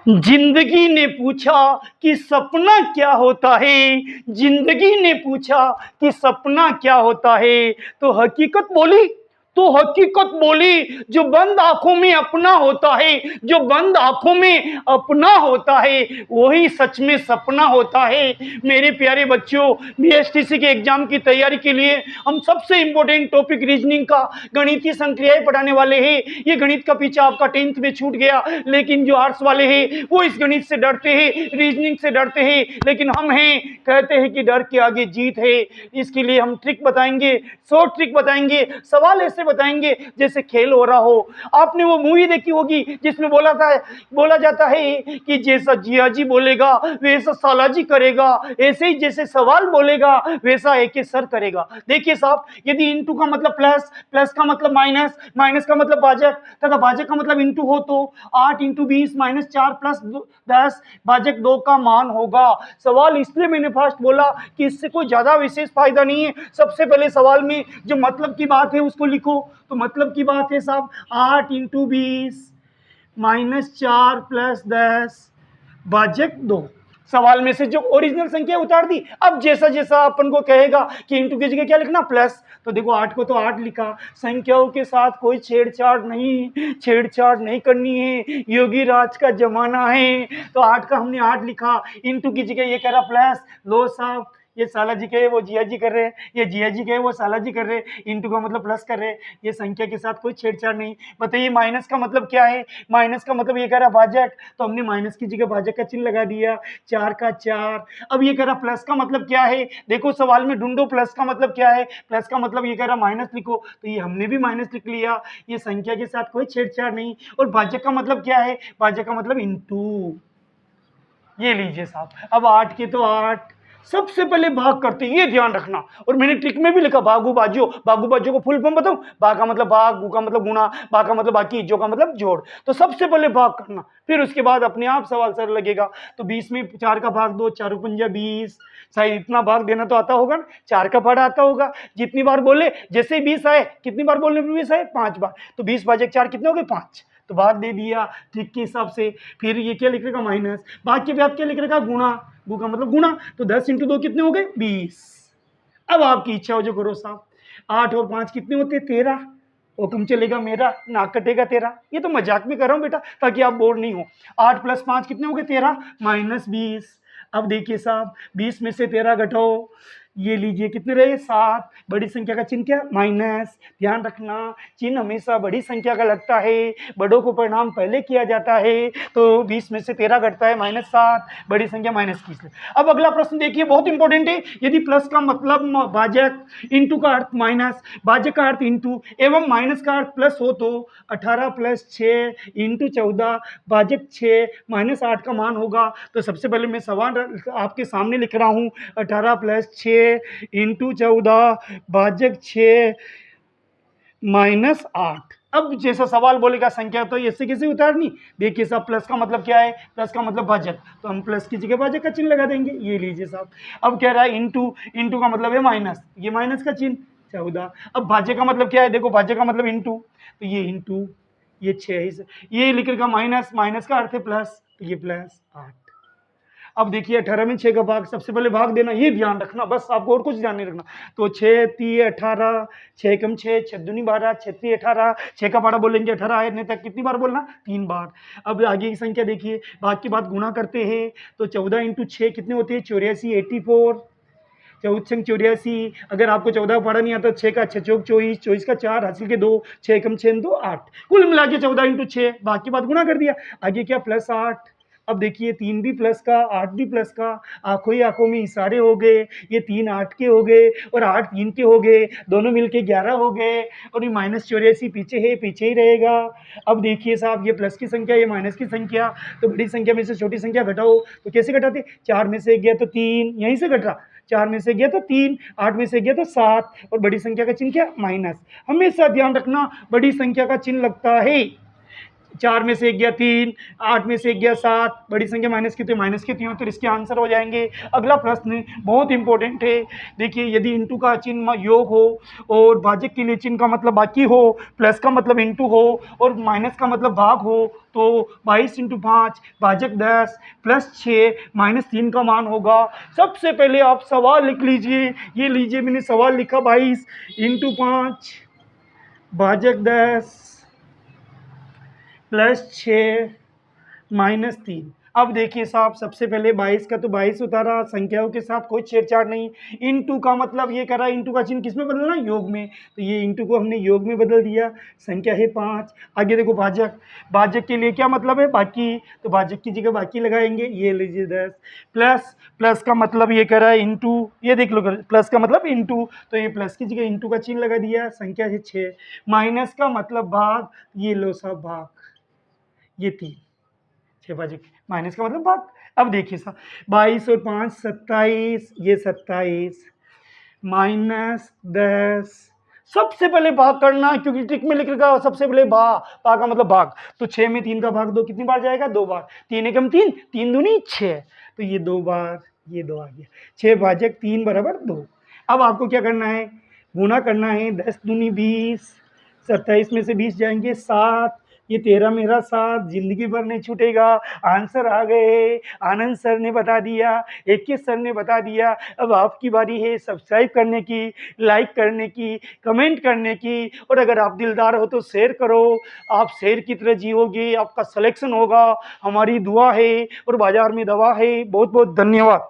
जिंदगी ने पूछा कि सपना क्या होता है। जिंदगी ने पूछा कि सपना क्या होता है। तो हकीकत बोली, जो बंद आंखों में अपना होता है, जो बंद आंखों में अपना होता है, वही सच में सपना होता है। मेरे प्यारे बच्चों, बीएसटीसी के एग्जाम की तैयारी के लिए हम सबसे इंपॉर्टेंट टॉपिक रीजनिंग का, गणितीय संक्रियाएं पढ़ाने वाले हैं। ये गणित का पीछा आपका 10th में छूट गया, लेकिन जो आर्ट्स वाले हैं वो इस गणित से डरते हैं, रीजनिंग से डरते हैं, लेकिन हम हैं कहते हैं कि डर के आगे जीत है। इसके लिए हम ट्रिक बताएंगे, शॉर्ट ट्रिक बताएंगे, सवाल ऐसे बताएंगे जैसे खेल हो रहा हो। आपने वो मूवी देखी होगी जिसमें बोला जाता है कि जैसा जिया जी बोलेगा वैसा साला जी करेगा, ऐसे ही जैसे सवाल बोलेगा वैसा एक सर करेगा। देखिए साहब, यदि इंटू का मतलब प्लस, प्लस का मतलब माइनस, माइनस का मतलब भाजक तथा भाजक का मतलब इंटू हो तो 8 इंटू 20 माइनस 4 प्लस 10 भाजक 2 का मान होगा। सवाल इसलिए मैंने फर्स्ट बोला कि इससे कोई ज्यादा विशेष फायदा नहीं है। सबसे पहले सवाल में जो मतलब की बात है उसको लिखो। तो मतलब की बात है साहब 8 इंटू 20 माइनस 4 प्लस 10 भाजक 2। सवाल में से जो ओरिजिनल संख्या उतार दी। अब जैसा जैसा अपन को कहेगा कि इंटू की जगह क्या लिखना प्लस, तो देखो 8 को तो 8 लिखा। संख्याओं के साथ कोई छेड़छाड़ नहीं करनी है, योगी राज का जमाना है। तो 8 का हमने 8 लिखा, इंटू की जगह ये कह रहा प्लस। लो साहब, ये साला जी कहे वो जिया जी कर रहे हैं, ये जिया जी कहे वो साला जी कर रहे हैं, इंटू का मतलब प्लस कर रहे हैं। ये संख्या के साथ कोई छेड़छाड़ नहीं। बताइए माइनस का मतलब क्या है? माइनस का मतलब ये कह रहा भाजक, तो हमने माइनस की जगह भाजक का चिन्ह लगा दिया, 4 का 4। अब ये कह रहा प्लस का मतलब क्या है? देखो सवाल में ढूंढो प्लस का मतलब क्या है। प्लस का मतलब ये कह रहा माइनस लिखो, तो ये हमने भी माइनस लिख लिया। ये संख्या के साथ कोई छेड़छाड़ नहीं। और भाजक का मतलब क्या है? भाजक का मतलब इंटू। ये लीजिए साहब, अब 8 के तो 8। सबसे पहले भाग करते हैं, ये ध्यान रखना। और मैंने ट्रिक में भी लिखा भागू बाजियो। भागू बाजियो को फुल फॉर्म बताऊं? भाग का मतलब भाग, गु का मतलब गुणा, भाग का मतलब बाकी, जो का मतलब जोड़। तो सबसे पहले भाग करना, फिर उसके बाद अपने आप सवाल सर लगेगा। तो 20 में 4 का भाग दो, 4 पंजा 20। शायद इतना भाग देना तो आता होगा ना, 4 का भाग आता होगा। जितनी बार बोले, जैसे 20 आए, कितनी बार बोलने पर 20 आए? 5 बार। तो 20 भाजक 4 कितने हो गए? 5। तो भाग दे दिया ट्रिक के हिसाब से। फिर ये क्या लिख रहेगा? माइनस। भाग के बाद क्या लिख रहेगा? गुणा। गु का मतलब गुणा। तो 10 इंटू 2 कितने हो गए? 20। अब आपकी इच्छा हो जो करो साहब। 8 और 5 कितने होते? 13। हुक्म चलेगा मेरा, नाक कटेगा तेरा। ये तो मजाक में कर रहा हूं बेटा, ताकि आप बोर नहीं हो। 8 प्लस 5 कितने हो गए? 13 माइनस 20। अब देखिए साहब, 20 में से 13 घटाओ, ये लीजिए कितने रहे? 7। बड़ी संख्या का चिन्ह क्या? माइनस। ध्यान रखना, चिन्ह हमेशा बड़ी संख्या का लगता है, बड़ों को परिणाम पहले किया जाता है। तो 20 में से 13 घटता है माइनस 7, बड़ी संख्या माइनस 21। अब अगला प्रश्न देखिए, बहुत इंपॉर्टेंट है। यदि प्लस का मतलब भाजक, इंटू का अर्थ माइनस, भाजक का अर्थ इंटू एवं माइनस का अर्थ प्लस हो तो 18 प्लस 6 इंटू 14 भाजक 6 माइनस 8 का मान होगा। तो सबसे पहले मैं सवाल आपके सामने लिख रहा हूं, 18 प्लस 6 इंटू 14 भाजक 6 माइनस 8। अब जैसा सवाल बोलेगा संख्या तो ऐसे कैसे उतारनी? देखिए साहब, प्लस का मतलब क्या है? प्लस का मतलब भाजक, तो हम प्लस की जगह भाजक का चिन्ह लगा देंगे। ये लीजिए साहब। अब कह रहा है इंटू, इंटू का मतलब है माइनस, ये माइनस का चिन्ह 14। अब भाजक का मतलब क्या है? देखो भाजक का मतलब इंटू, तो ये इंटू, ये 6, ये लिखेगा माइनस, माइनस का अर्थ है प्लस, तो ये प्लस 8। अब देखिए 18 में 6 का भाग, सबसे पहले भाग देना, ये ध्यान रखना, बस आपको और कुछ ध्यान नहीं रखना। तो 6 3 18, 6 कम 6 6 दूनी 12, 6 3 18, 6 का पारा बोलेंगे 18 आने तक कितनी बार बोलना? 3 बार। अब आगे की संख्या देखिए, भाग के बाद गुणा करते हैं। तो 14 इंटू 6 कितने होते हैं? 84, 84। 14 84। अगर आपको 14 पढ़ा नहीं आता, 6 का 6 चौक 24, 24 का 4 हासिल के 2, 6 कम 6 2 8। कुल मिला के 14 इंटू 6, बाकी बात गुणा कर दिया। आगे क्या? प्लस 8। अब देखिए 3 भी प्लस का, 8 भी प्लस का, आंखों ही आंखों में इशारे हो गए। ये 3 8 के हो गए और 8 3 के हो गए, दोनों मिलके 11 हो गए। और ये माइनस 84 पीछे है, पीछे ही रहेगा। अब देखिए साहब, ये प्लस की संख्या, ये माइनस की संख्या, तो बड़ी संख्या में से छोटी संख्या घटाओ। तो कैसे घटाते? 4 में से 1 गया तो 3, यहीं से घट रहा। 4 में से गया तो 3, 8 में से गया तो 7, और बड़ी संख्या का चिन्ह क्या? माइनस। हमेशा ध्यान रखना, बड़ी संख्या का चिन्ह लगता है 4 में से 1 गया 3, 8 में से 1 गया 7, बड़ी संख्या माइनस की तो माइनस की थी, तो इसके आंसर हो जाएंगे। अगला प्रश्न बहुत इंपॉर्टेंट है। देखिए, यदि इंटू का चिन्ह योग हो और भाजक के लिए चिन्ह का मतलब बाकी हो, प्लस का मतलब इंटू हो और माइनस का मतलब भाग हो, तो 22 इंटू 5 भाजक 10 प्लस 6 माइनस 3 का मान होगा। सबसे पहले आप सवाल लिख लीजिए, ये लीजिए मैंने सवाल लिखा 22 इंटू 5 भाजक 10 प्लस 6 माइनस 3। अब देखिए साहब, सबसे पहले 22 का तो 22 उतारा, संख्याओं के साथ कोई छेड़छाड़ नहीं। इंटू का मतलब ये करा, इंटू का चिन्ह किस में बदलना, योग में, तो ये इंटू को हमने योग में बदल दिया, संख्या है 5। आगे देखो भाजक, भाजक के लिए क्या मतलब है, बाकी, तो भाजक की जगह बाकी लगाएंगे, ये लीजिए 10 प्लस, प्लस का मतलब ये करा इंटू, ये देख लो प्लस का मतलब इंटू, तो ये प्लस की जगह इंटू का चिन्ह लगा दिया, संख्या है 6। माइनस का मतलब भाग, ये लो साहब भाग, ये 3, 6 भाजक, माइनस का मतलब भाग। अब देखिए साहब, 22 और 5 27, ये 27 माइनस 10, सबसे पहले भाग करना है, क्योंकि ट्रिक में लिख रखा है सबसे पहले भाग का मतलब भाग, तो 6 में 3 का भाग 2 कितनी बार जाएगा, 2 बार, 3 एकम 3, 3 दूनी 6, तो ये 2 बार, ये 2 आ गया, 6 भाजक 3 बराबर 2। अब आपको क्या करना है, गुना करना है, 10 दूनी 20, 27 में से 20 जाएंगे 7, ये 13 मेरा 7, जिंदगी भर नहीं छूटेगा। आंसर आ गए, आनंद सर ने बता दिया, 21 सर ने बता दिया। अब आपकी बारी है सब्सक्राइब करने की, लाइक करने की, कमेंट करने की, और अगर आप दिलदार हो तो शेयर करो। आप शेर की तरह जियोगे, आपका सिलेक्शन होगा, हमारी दुआ है और बाजार में दवा है। बहुत बहुत धन्यवाद।